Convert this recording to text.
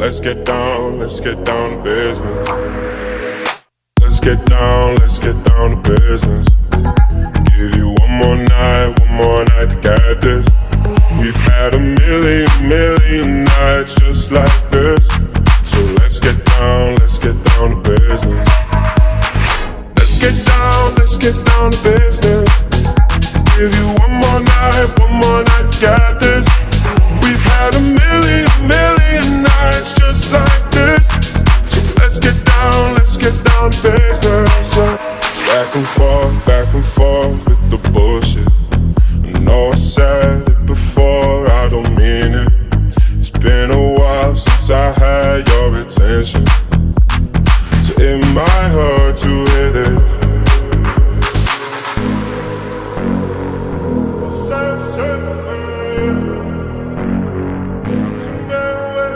let's get down to business. Let's get down to business. Give you one more night to get this. We've had a million nights just like this. So let's get down to business. Let's get down to business. Give you one more night to get this. We've had a million nights just like this. So let's get down to business. Back and forth with the bullshit. I know I said it before, I don't mean it. It's been a while since I had your attention.